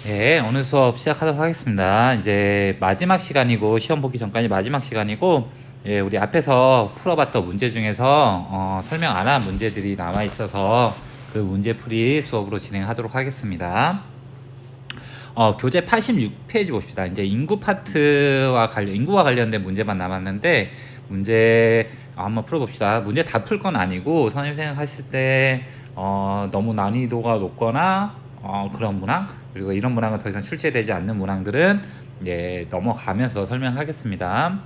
네, 오늘 수업 시작하도록 하겠습니다. 이제 마지막 시간이고 시험 보기 전까지 마지막 시간이고, 예, 우리 앞에서 풀어봤던 문제 중에서 설명 안 한 문제들이 남아 있어서 그 문제풀이 수업으로 진행하도록 하겠습니다. 교재 86페이지 봅시다. 이제 인구와 관련된 문제만 남았는데 문제 한번 풀어봅시다. 문제 다 풀 건 아니고 선생님 생각하실 때 너무 난이도가 높거나 그런 문항, 그리고 이런 문항은 더 이상 출제되지 않는 문항들은 넘어가면서 설명하겠습니다.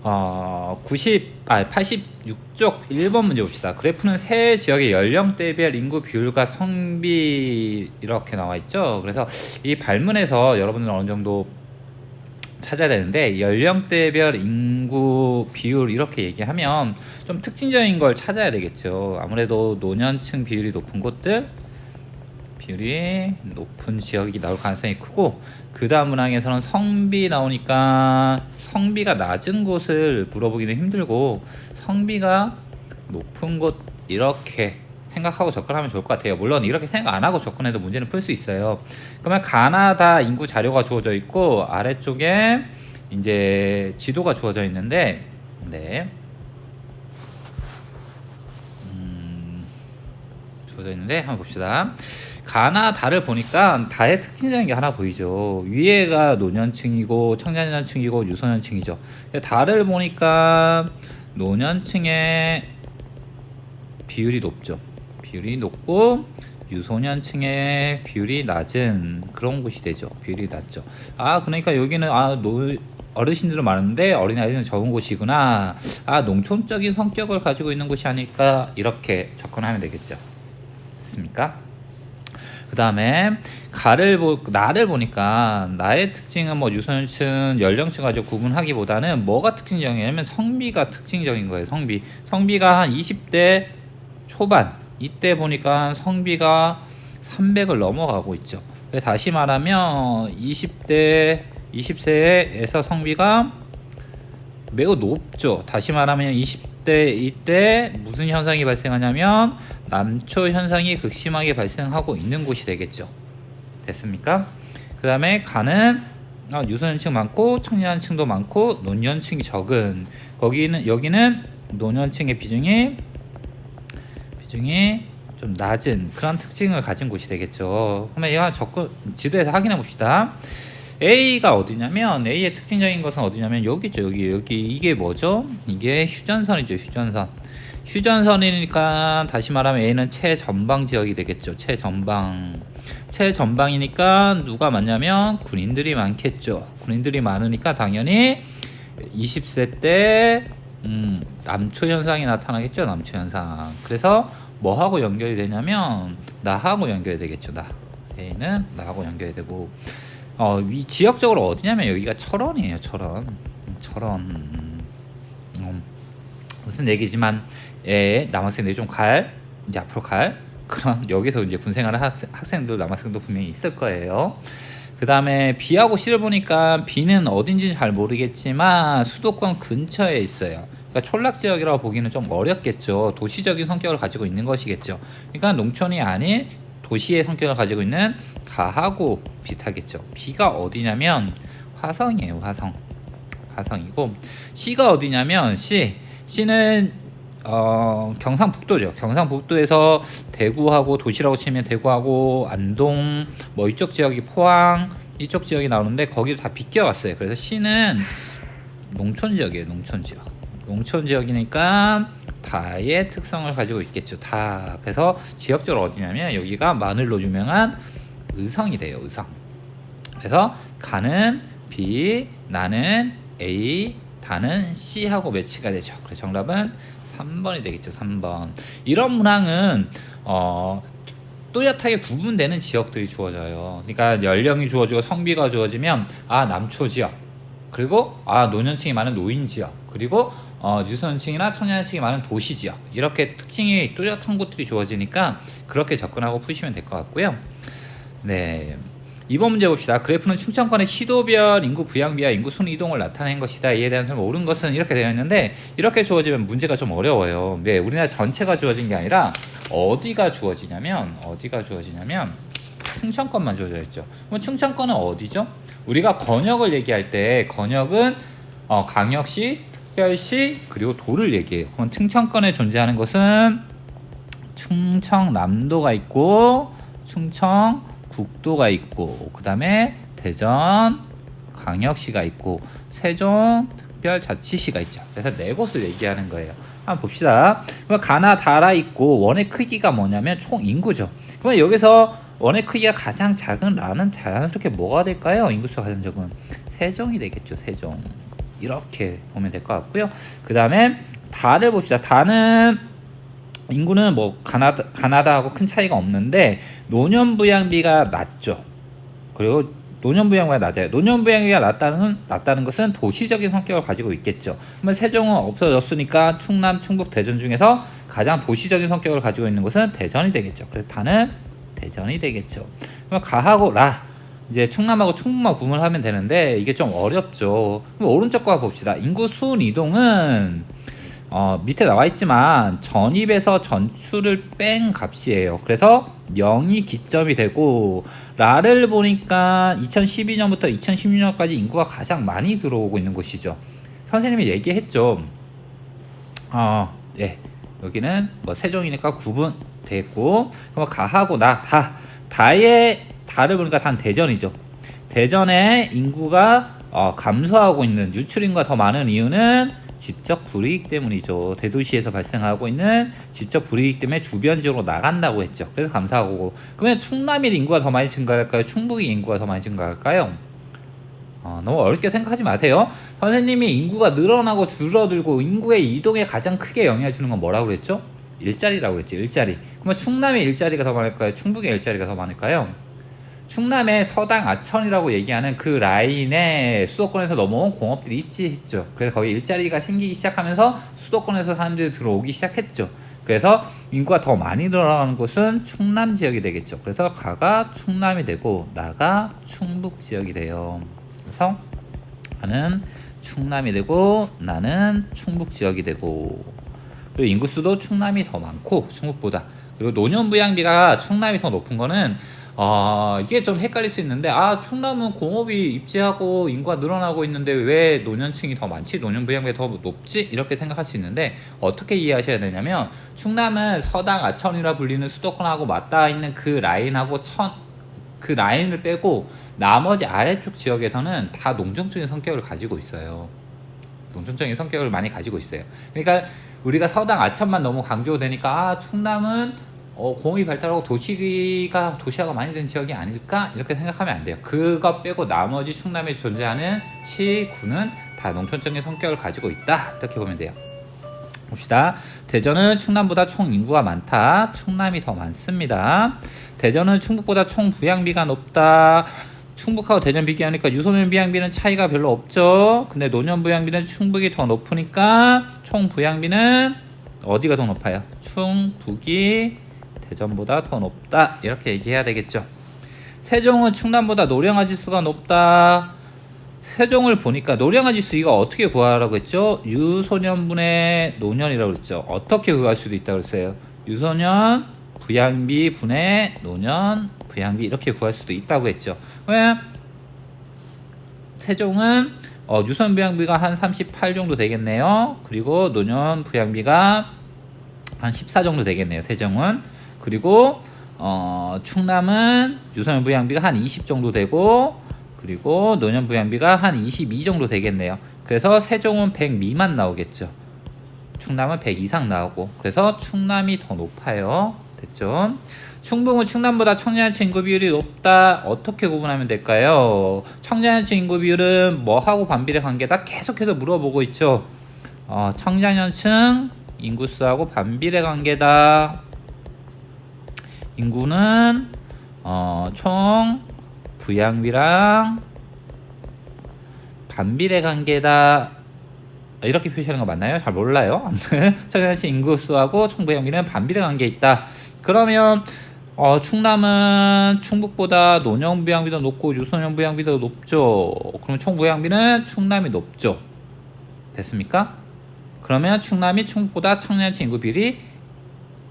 86쪽 1번 문제 봅시다. 그래프는 세 지역의 연령대별 인구 비율과 성비 이렇게 나와 있죠. 그래서 이 발문에서 여러분들은 어느 정도 찾아야 되는데, 연령대별 인구 비율 이렇게 얘기하면 좀 특징적인 걸 찾아야 되겠죠. 아무래도 노년층 비율이 높은 곳들, 비율이 높은 지역이 나올 가능성이 크고, 그 다음 문항에서는 성비 나오니까 성비가 낮은 곳을 물어보기는 힘들고 성비가 높은 곳 이렇게 생각하고 접근하면 좋을 것 같아요. 물론 이렇게 생각 안 하고 접근해도 문제는 풀 수 있어요. 그러면 가나다 인구 자료가 주어져 있고 아래쪽에 이제 지도가 주어져 있는데, 주어져 있는데 한번 봅시다. 가나다를 보니까 다의 특징적인 게 하나 보이죠. 위에가 노년층이고 청년층이고 유소년층이죠. 다를 보니까 노년층의 비율이 높죠. 비율이 높고 유소년층의 비율이 낮은 그런 곳이 되죠. 비율이 낮죠. 그러니까 여기는 어르신들은 많은데 어린아이들은 적은 곳이구나. 농촌적인 성격을 가지고 있는 곳이 아닐까, 이렇게 접근하면 되겠죠. 됐습니까? 그 다음에 나를 보니까 나의 특징은 뭐 유소년층, 연령층 가지고 구분하기보다는 뭐가 특징적이냐면 성비가 특징적인 거예요. 성비가 한 20대 초반, 이때 보니까 성비가 300을 넘어가고 있죠. 다시 말하면 20세에서 성비가 매우 높죠. 다시 말하면 20대 이때 무슨 현상이 발생하냐면 남초 현상이 극심하게 발생하고 있는 곳이 되겠죠. 됐습니까? 그 다음에 가는 유소년층 많고 청년층도 많고 노년층이 적은, 여기는 노년층의 비중이 좀 낮은 그런 특징을 가진 곳이 되겠죠. 그러면 얘가 지도에서 확인해 봅시다. A가 어디냐면, A의 특징적인 것은 어디냐면 여기죠. 여기 이게 뭐죠? 이게 휴전선이죠. 휴전선이니까 다시 말하면 A는 최전방 지역이 되겠죠. 최전방이니까 누가 많냐면 군인들이 많겠죠. 군인들이 많으니까 당연히 20세 때 남초 현상이 나타나겠죠. 남초 현상. 그래서 뭐하고 연결이 되냐면 나하고 연결이 되겠죠. A는 나하고 연결이 되고, 이 지역적으로 어디냐면 여기가 철원이에요. 철원. 무슨 얘기지만 남학생들이 좀 이제 앞으로 그런, 여기서 이제 군생활을 남학생도 분명히 있을 거예요. 그 다음에 B하고 C를 보니까 B는 어딘지 잘 모르겠지만 수도권 근처에 있어요. 그러니까 촌락지역이라고 보기는 좀 어렵겠죠. 도시적인 성격을 가지고 있는 것이겠죠. 그러니까 농촌이 아닌 도시의 성격을 가지고 있는 가하고 비슷하겠죠. B가 어디냐면 화성이에요. 화성이고, C가 어디냐면 C는 경상북도죠. 경상북도에서 대구하고 도시라고 치면 대구하고 안동 뭐 이쪽 지역이 포항 이쪽 지역이 나오는데 거기도 다 비껴왔어요. 그래서 C는 농촌 지역이에요. 농촌 지역이니까 다의 특성을 가지고 있겠죠. 그래서 지역적으로 어디냐면 여기가 마늘로 유명한 의성이 돼요. 의성. 그래서 가는 B, 나는 A, 다는 C하고 매치가 되죠. 그래서 정답은 3번이 되겠죠. 3번. 이런 문항은 또렷하게 구분되는 지역들이 주어져요. 그러니까 연령이 주어지고 성비가 주어지면 남초 지역, 그리고 노년층이 많은 노인 지역, 그리고 유소년층이나 청년층이 많은 도시 지역, 이렇게 특징이 뚜렷한 곳들이 주어지니까 그렇게 접근하고 푸시면 될 것 같고요. 네. 2번 문제 봅시다. 그래프는 충청권의 시도별 인구 부양비와 인구 순 이동을 나타낸 것이다. 이에 대한 설명. 옳은 것은 이렇게 되어 있는데, 이렇게 주어지면 문제가 좀 어려워요. 우리나라 전체가 주어진 게 아니라 어디가 주어지냐면 충청권만 주어져 있죠. 그럼 충청권은 어디죠? 우리가 권역을 얘기할 때 권역은 광역시, 특별시 그리고 도를 얘기해요. 그럼 충청권에 존재하는 것은 충청남도가 있고 충청국도가 있고 그 다음에 대전 광역시가 있고 세종특별자치시가 있죠. 그래서 네 곳을 얘기하는 거예요. 한번 봅시다. 그럼 가나 다라 있고 원의 크기가 뭐냐면 총 인구죠. 그러면 여기서 원의 크기가 가장 작은 라는 자연스럽게 뭐가 될까요? 인구수가 가장 적은 세종이 되겠죠. 세종. 이렇게 보면 될 것 같고요. 그 다음에 다를 봅시다. 다는 인구는 뭐 가나다하고 큰 차이가 없는데 노년부양비가 낮죠. 그리고 노년부양비가 낮아요. 노년부양비가 낮다는 것은 도시적인 성격을 가지고 있겠죠. 그러면 세종은 없어졌으니까 충남, 충북, 대전 중에서 가장 도시적인 성격을 가지고 있는 것은 대전이 되겠죠. 그래서 다는 대전이 되겠죠. 그럼 가하고 라 이제 충남하고 충북만 구분하면 되는데 이게 좀 어렵죠. 그럼 오른쪽 거 봅시다. 인구 순 이동은 밑에 나와 있지만 전입에서 전출을 뺀 값이에요. 그래서 0이 기점이 되고 라를 보니까 2012년부터 2016년까지 인구가 가장 많이 들어오고 있는 곳이죠. 선생님이 얘기했죠. 예. 여기는 뭐 세종이니까 구분 됐고 그럼 가하고 다의 다를 보니까 단 대전이죠. 대전의 인구가 감소하고 있는 유출 인구가 더 많은 이유는 직접 불이익 때문이죠. 대도시에서 발생하고 있는 직접 불이익 때문에 주변 지역으로 나간다고 했죠. 그래서 감소하고 그러면 충남의 인구가 더 많이 증가할까요? 충북의 인구가 더 많이 증가할까요? 너무 어렵게 생각하지 마세요. 선생님이 인구가 늘어나고 줄어들고 인구의 이동에 가장 크게 영향을 주는 건 뭐라고 그랬죠? 일자리라고 그랬죠. 일자리. 그러면 충남의 일자리가 더 많을까요? 충북의 일자리가 더 많을까요? 충남의 서당 아천이라고 얘기하는 그 라인에 수도권에서 넘어온 공업들이 입지했죠. 그래서 거기 일자리가 생기기 시작하면서 수도권에서 사람들이 들어오기 시작했죠. 그래서 인구가 더 많이 늘어나는 곳은 충남 지역이 되겠죠. 그래서 가가 충남이 되고 나가 충북 지역이 돼요. 그래서 가는 충남이 되고 나는 충북 지역이 되고 그리고 인구수도 충남이 더 많고 충북보다 그리고 노년부양비가 충남이 더 높은 거는 이게 좀 헷갈릴 수 있는데 충남은 공업이 입지하고 인구가 늘어나고 있는데 왜 노년층이 더 많지? 노년부양비가 더 높지? 이렇게 생각할 수 있는데 어떻게 이해하셔야 되냐면 충남은 서당 아천이라 불리는 수도권하고 맞닿아 있는 그 라인하고 그 라인을 빼고 나머지 아래쪽 지역에서는 다 농정적인 성격을 가지고 있어요. 농촌적인 성격을 많이 가지고 있어요. 그러니까 우리가 서당 아천만 너무 강조되니까 충남은 공업이 발달하고 도시화가 많이 된 지역이 아닐까 이렇게 생각하면 안 돼요. 그거 빼고 나머지 충남에 존재하는 시, 구는 다 농촌적인 성격을 가지고 있다 이렇게 보면 돼요. 봅시다. 대전은 충남보다 총 인구가 많다. 충남이 더 많습니다. 대전은 충북보다 총 부양비가 높다. 충북하고 대전 비교하니까 유소년 부양비는 차이가 별로 없죠. 근데 노년 부양비는 충북이 더 높으니까 총 부양비는 어디가 더 높아요? 충북이 대전보다 더 높다 이렇게 얘기해야 되겠죠. 세종은 충남보다 노령화 지수가 높다. 세종을 보니까 노령화 지수 이거 어떻게 구하라고 했죠? 유소년분의 노년이라고 그랬죠. 어떻게 구할 수도 있다고 그랬어요. 유소년 부양비 분의 노년 부양비 이렇게 구할 수도 있다고 했죠. 왜? 세종은 유소년 부양비가 한 38 정도 되겠네요. 그리고 노년 부양비가 한 14 정도 되겠네요. 세종은. 그리고 충남은 유소년 부양비가 한 20 정도 되고 그리고 노년 부양비가 한 22 정도 되겠네요. 그래서 세종은 100 미만 나오겠죠. 충남은 100 이상 나오고 그래서 충남이 더 높아요. 됐죠? 충북은 충남보다 청년층 인구 비율이 높다. 어떻게 구분하면 될까요? 청년층 인구 비율은 뭐하고 반비례 관계다? 계속해서 물어보고 있죠. 청년층 인구수하고 반비례 관계다. 인구는 총 부양비랑 반비례 관계다. 이렇게 표시하는 거 맞나요? 잘 몰라요. 아무튼 청년층 인구수하고 총 부양비는 반비례 관계에 있다. 그러면 충남은 충북보다 노년 부양비도 높고 유소년 부양비도 높죠. 그럼 총 부양비는 충남이 높죠. 됐습니까? 그러면 충남이 충북보다 청년층 인구 비율이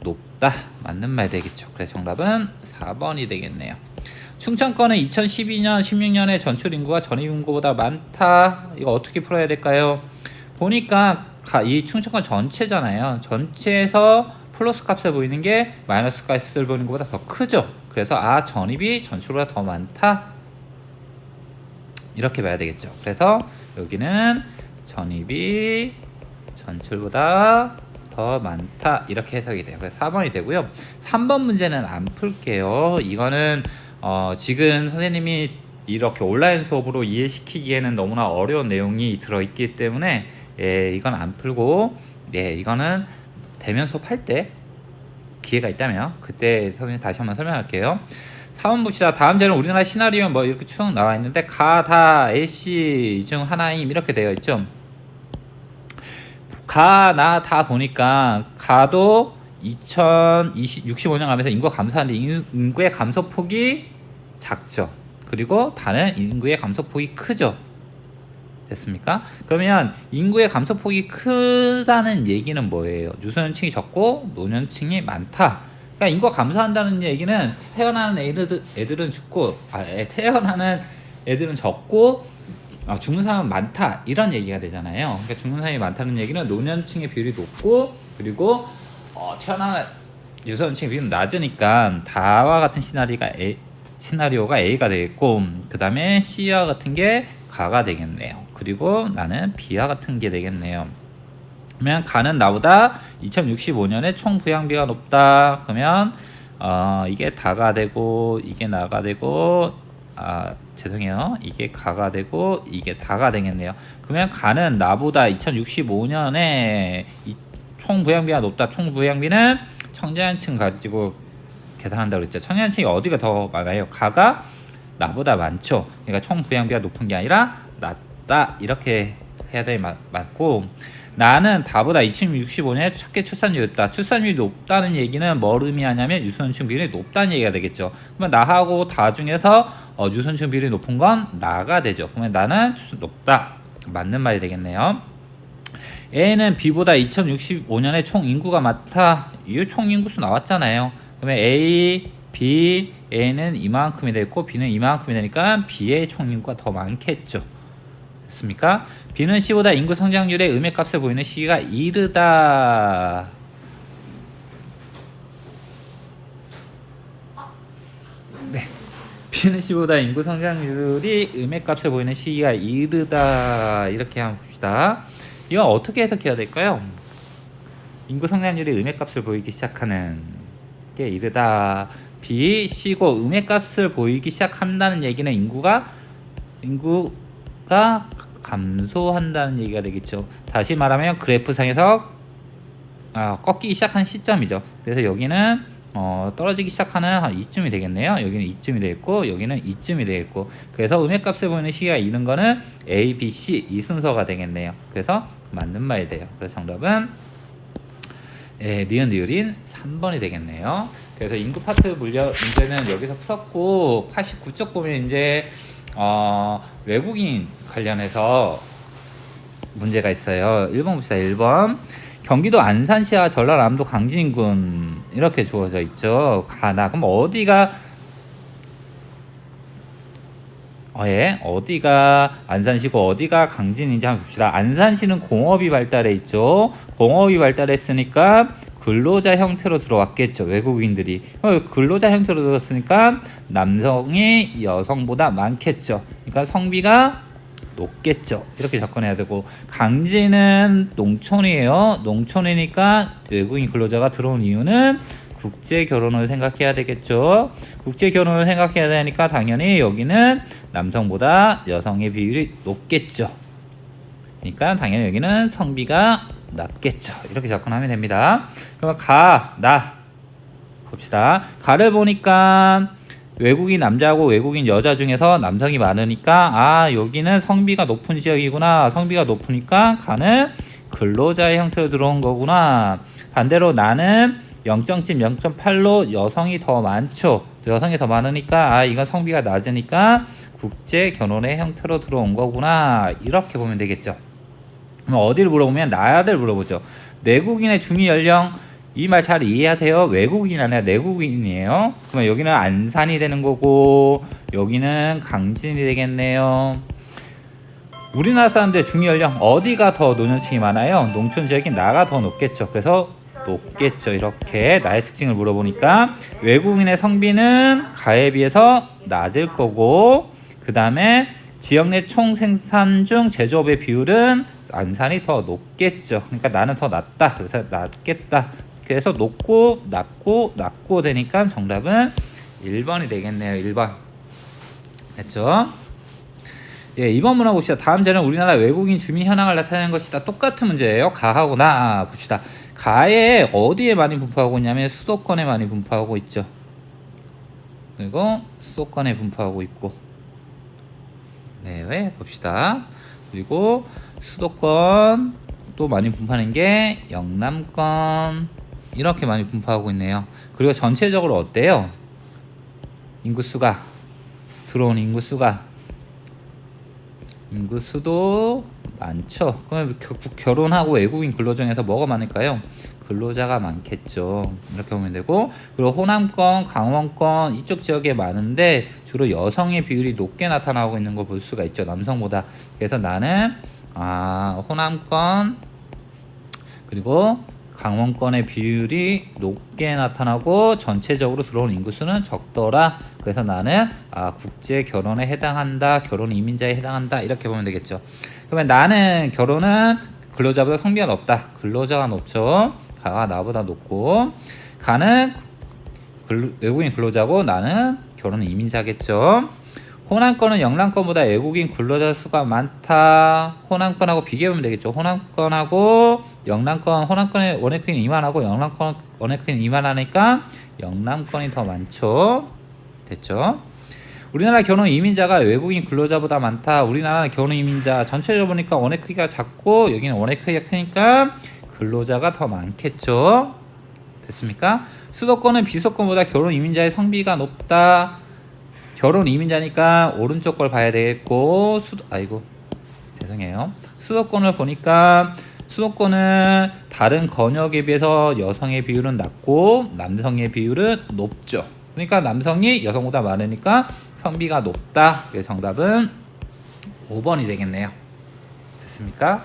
높다. 높다. 맞는 말 되겠죠. 그래서 정답은 4번이 되겠네요. 충청권은 2012년, 16년에 전출 인구가 전입 인구보다 많다. 이거 어떻게 풀어야 될까요? 보니까 이 충청권 전체잖아요. 전체에서 플러스 값을 보이는 게 마이너스 값을 보이는 것보다 더 크죠. 그래서 전입이 전출보다 더 많다. 이렇게 봐야 되겠죠. 그래서 여기는 전입이 전출보다 더 많다. 이렇게 해석이 돼요. 그래서 4번이 되고요. 3번 문제는 안 풀게요. 이거는 지금 선생님이 이렇게 온라인 수업으로 이해시키기에는 너무나 어려운 내용이 들어있기 때문에 이건 안 풀고 이거는 대면 수업할 때 기회가 있다면 그때 선생님 다시 한번 설명할게요. 4번 봅시다. 다음 제는 우리나라 시나리오 뭐 이렇게 쭉 나와 있는데 가, 다, 애시 중 하나임 이렇게 되어 있죠. 가, 나, 다 보니까 가도 2065년 가면서 인구가 감소하는데 인구의 감소폭이 작죠. 그리고 다는 인구의 감소폭이 크죠. 됐습니까? 그러면 인구의 감소폭이 크다는 얘기는 뭐예요? 유소년층이 적고 노년층이 많다. 그러니까 인구가 감소한다는 얘기는 태어나는 애들은 죽고 태어나는 애들은 적고 죽는 사람은 많다 이런 얘기가 되잖아요. 그러니까 죽는 사람이 많다는 얘기는 노년층의 비율이 높고 그리고 태어나는 유소년층의 비율은 낮으니까 다와 같은 시나리오가 A가 되겠고 그 다음에 C와 같은 게 가가 되겠네요. 그리고 나는 B와 같은 게 되겠네요. 그러면 가는 나보다 2065년에 총 부양비가 높다. 그러면 이게 다가 되고 이게 나가 되고 죄송해요. 이게 가가 되고 이게 다가 되겠네요. 그러면 가는 나보다 2065년에 총 부양비가 높다. 총 부양비는 청년층 가지고 계산한다고 그랬죠. 청년층이 어디가 더 많아요? 가가 나보다 많죠. 그러니까 총 부양비가 높은 게 아니라 낮다 이렇게 해야 돼 맞고 나는 다보다 2065년에 첫째 출산율이 높다. 출산율이 높다는 얘기는 뭘 의미하냐면 유소년층 비율이 높다는 얘기가 되겠죠. 그러면 나하고 다 중에서 유소년층 비율이 높은 건 나가 되죠. 그러면 나는 높다. 맞는 말이 되겠네요. A는 B보다 2065년에 총 인구가 많다. 이 총 인구수 나왔잖아요. 그러면 A, B, A는 이만큼이 되고 B는 이만큼이 되니까 B의 총 인구가 더 많겠죠. 됐습니까? B는 C보다 인구 성장률의 음액값을 보이는 시기가 이르다. 네. B는 C보다 인구 성장률이 음액값을 보이는 시기가 이르다. 이렇게 한번 봅시다. 이건 어떻게 해석해야 될까요? 인구 성장률이 음액값을 보이기 시작하는 게 이르다. B, C고 음액값을 보이기 시작한다는 얘기는 인구가 감소한다는 얘기가 되겠죠. 다시 말하면 그래프상에서 꺾이기 시작한 시점이죠. 그래서 여기는 떨어지기 시작하는 한 이쯤이 되겠네요. 여기는 이쯤이 되겠고 여기는 이쯤이 되겠고 그래서 음액값을 보이는 시기가 이른 거는 A, B, C 이 순서가 되겠네요. 그래서 맞는 말이 돼요. 그래서 정답은 니은리을인 3번이 되겠네요. 그래서 인구 파트 문제는 여기서 풀었고 89쪽 보면 이제 외국인 관련해서 문제가 있어요. 1번 봅시다. 1번 경기도 안산시와 전라남도 강진군 이렇게 주어져 있죠. 가나 그럼 어디가 어디가 안산시고 어디가 강진인지 한번 봅시다. 안산시는 공업이 발달해 있죠. 공업이 발달했으니까 근로자 형태로 들어왔겠죠. 외국인들이 근로자 형태로 들어왔으니까 남성이 여성보다 많겠죠. 그러니까 성비가 높겠죠. 이렇게 접근해야 되고 강진은 농촌이에요. 농촌이니까 외국인 근로자가 들어온 이유는 국제 결혼을 생각해야 되겠죠. 국제 결혼을 생각해야 되니까 당연히 여기는 남성보다 여성의 비율이 높겠죠. 그러니까 당연히 여기는 성비가 낮겠죠. 이렇게 접근하면 됩니다. 그럼 가, 나 봅시다. 가를 보니까 외국인 남자하고 외국인 여자 중에서 남성이 많으니까 여기는 성비가 높은 지역이구나. 성비가 높으니까 가는 근로자의 형태로 들어온 거구나. 반대로 나는 0.8로 여성이 더 많죠. 여성이 더 많으니까 이건 성비가 낮으니까 국제 결혼의 형태로 들어온 거구나. 이렇게 보면 되겠죠. 그럼 어디를 물어보면 나를 물어보죠. 내국인의 중위 연령 이 말 잘 이해하세요? 외국인 아니라 내국인이에요. 그러면 여기는 안산이 되는 거고 여기는 강진이 되겠네요. 우리나라 사람들의 중위연령 어디가 더 노년층이 많아요? 농촌 지역이 나가 더 높겠죠. 그래서 높겠죠. 이렇게 나의 특징을 물어보니까 외국인의 성비는 가에 비해서 낮을 거고, 그 다음에 지역 내 총 생산 중 제조업의 비율은 안산이 더 높겠죠. 그러니까 나는 더 낮다. 그래서 낮겠다. 그래서 높고 낮고 낮고 되니까 정답은 1번이 되겠네요. 1번. 됐죠? 예, 2번 문화 봅시다. 다음 자는 우리나라 외국인 주민 현황을 나타내는 것이다. 똑같은 문제예요. 가하고 나 봅시다. 가에 어디에 많이 분포하고 있냐면 수도권에 많이 분포하고 있죠. 그리고 수도권에 분포하고 있고, 네, 왜 봅시다. 그리고 수도권 또 많이 분포하는 게 영남권, 이렇게 많이 분포하고 있네요. 그리고 전체적으로 어때요? 인구수가, 들어온 인구수도 많죠. 그러면 결혼하고 외국인 근로 중에서 뭐가 많을까요? 근로자가 많겠죠. 이렇게 보면 되고, 그리고 호남권, 강원권 이쪽 지역에 많은데 주로 여성의 비율이 높게 나타나고 있는 걸 볼 수가 있죠. 남성보다. 그래서 나는 호남권 그리고 강원권의 비율이 높게 나타나고 전체적으로 들어온 인구수는 적더라. 그래서 나는 국제 결혼에 해당한다, 결혼 이민자에 해당한다, 이렇게 보면 되겠죠. 그러면 나는 결혼은 근로자보다 성비가 높다. 근로자가 높죠. 가가 나보다 높고, 가는 외국인 근로자고 나는 결혼 이민자겠죠. 호남권은 영남권보다 외국인 근로자 수가 많다. 호남권하고 비교해보면 되겠죠. 호남권하고 영남권, 호남권의 원액크인 이만하고 영남권 원액크인 이만하니까 영남권이 더 많죠. 됐죠? 우리나라 결혼 이민자가 외국인 근로자보다 많다. 우리나라는 결혼 이민자 전체적으로 보니까 원액 크기가 작고 여기는 원액 크기가 크니까 근로자가 더 많겠죠. 됐습니까? 수도권은 비수도권보다 결혼 이민자의 성비가 높다. 결혼 이민자니까 오른쪽 걸 봐야 되겠고, 죄송해요. 수도권을 보니까 수도권은 다른 권역에 비해서 여성의 비율은 낮고 남성의 비율은 높죠. 그러니까 남성이 여성보다 많으니까 성비가 높다. 그래서 정답은 5번이 되겠네요. 됐습니까?